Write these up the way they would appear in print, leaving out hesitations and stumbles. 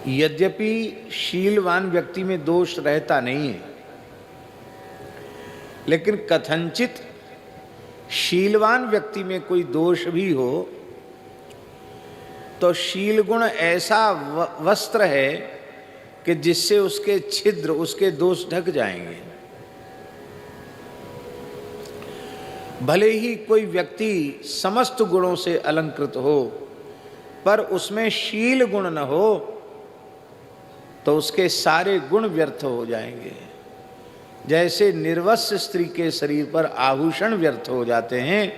यद्यपि शीलवान व्यक्ति में दोष रहता नहीं है, लेकिन कथनचित शीलवान व्यक्ति में कोई दोष भी हो तो शील गुण ऐसा वस्त्र है कि जिससे उसके छिद्र, उसके दोष ढक जाएंगे। भले ही कोई व्यक्ति समस्त गुणों से अलंकृत हो, पर उसमें शील गुण न हो तो उसके सारे गुण व्यर्थ हो जाएंगे। जैसे निर्वस्त्र स्त्री के शरीर पर आभूषण व्यर्थ हो जाते हैं,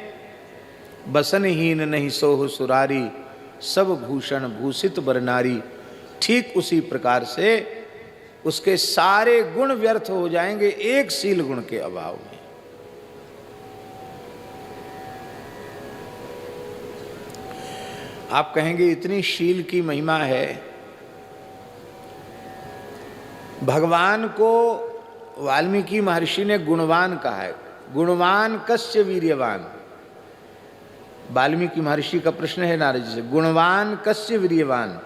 बसनहीन नहीं सोह सुरारी, सब भूषण भूषित बर नारी, ठीक उसी प्रकार से उसके सारे गुण व्यर्थ हो जाएंगे एक शील गुण के अभाव में। आप कहेंगे इतनी शील की महिमा है, भगवान को वाल्मीकि महर्षि ने गुणवान कहा है। गुणवान कस्य वीर्यवान, वाल्मीकि महर्षि का प्रश्न है नारद जी से, गुणवान कस्य वीर्यवान।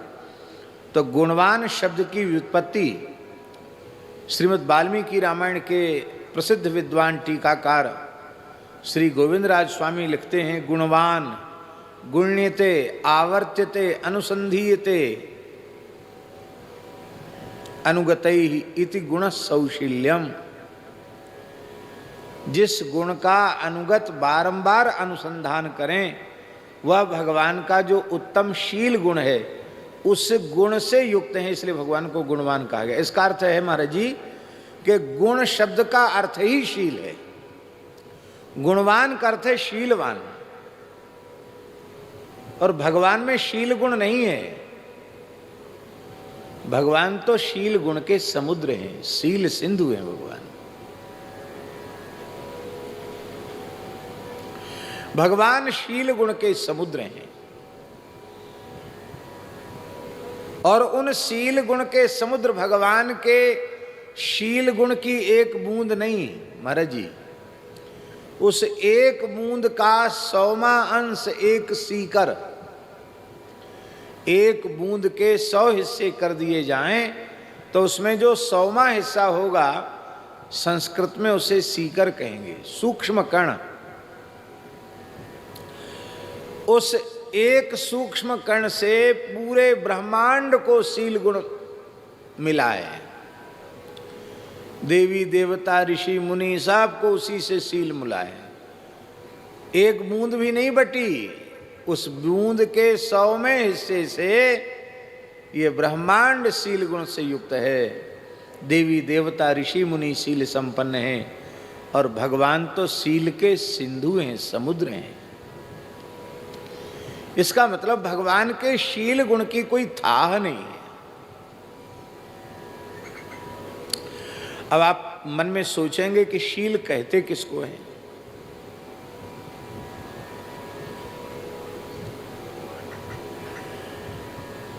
तो गुणवान शब्द की व्युत्पत्ति श्रीमद् वाल्मीकि रामायण के प्रसिद्ध विद्वान टीकाकार श्री गोविंदराज स्वामी लिखते हैं, गुणवान गुण्यते आवर्त्यते अनुसंधीयते अनुगतैहि इति गुण सौशील्यम। जिस गुण का अनुगत बारंबार अनुसंधान करें वह भगवान का जो उत्तम शील गुण है उस गुण से युक्त है, इसलिए भगवान को गुणवान कहा गया। इसका अर्थ है महाराज जी कि गुण शब्द का अर्थ ही शील है, गुणवान का अर्थ है शीलवान, और भगवान में शील गुण नहीं है। भगवान तो शील गुण के समुद्र हैं, शील सिंधु हैं भगवान। भगवान शील गुण के समुद्र हैं, और उन शील गुण के समुद्र भगवान के शील गुण की एक बूंद नहीं महाराज जी, उस एक बूंद का 100वां अंश एक सीकर, एक बूंद के 100 हिस्से कर दिए जाएं तो उसमें जो 100वां हिस्सा होगा संस्कृत में उसे सीकर कहेंगे, सूक्ष्म कण। उस एक सूक्ष्म कण से पूरे ब्रह्मांड को शील गुण मिला है। देवी देवता ऋषि मुनि सब को उसी से शील मिला है, एक बूंद भी नहीं बटी। उस बूंद के 100वें हिस्से से ये ब्रह्मांड शील गुण से युक्त है। देवी देवता ऋषि मुनि शील संपन्न हैं, और भगवान तो शील के सिंधु हैं, समुद्र हैं। इसका मतलब भगवान के शील गुण की कोई थाह नहीं है। अब आप मन में सोचेंगे कि शील कहते किसको है?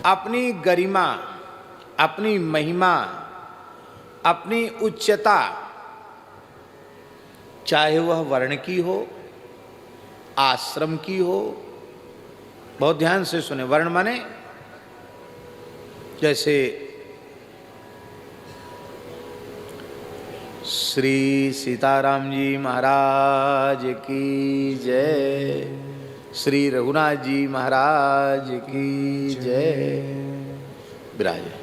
अपनी गरिमा, अपनी महिमा, अपनी उच्चता, चाहे वह वर्ण की हो, आश्रम की हो। बहुत ध्यान से सुने, वर्ण माने जैसे श्री सीताराम जी महाराज की जय, श्री रघुनाथ जी महाराज की जय। विराजे।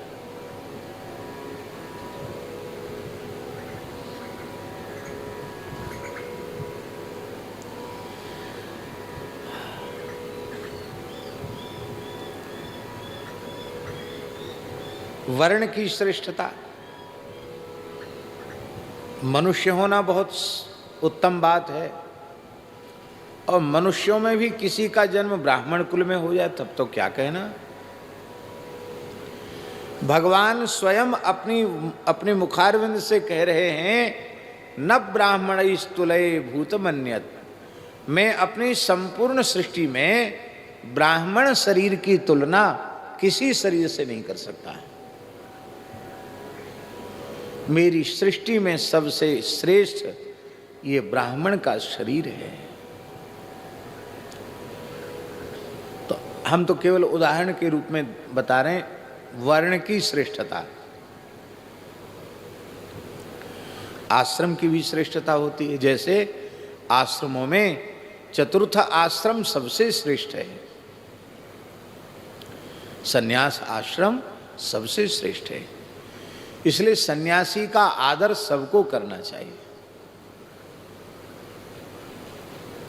वर्ण की श्रेष्ठता, मनुष्य होना बहुत उत्तम बात है, और मनुष्यों में भी किसी का जन्म ब्राह्मण कुल में हो जाए तब तो क्या कहना। भगवान स्वयं अपनी मुखारविंद से कह रहे हैं, न ब्राह्मण स्तुलय भूतमन्यत। मैं अपनी संपूर्ण सृष्टि में ब्राह्मण शरीर की तुलना किसी शरीर से नहीं कर सकता। मेरी सृष्टि में सबसे श्रेष्ठ ये ब्राह्मण का शरीर है। तो हम तो केवल उदाहरण के रूप में बता रहे हैं, वर्ण की श्रेष्ठता, आश्रम की भी श्रेष्ठता होती है। जैसे आश्रमों में चतुर्थ आश्रम सबसे श्रेष्ठ है, सन्यास आश्रम सबसे श्रेष्ठ है। इसलिए सन्यासी का आदर सबको करना चाहिए।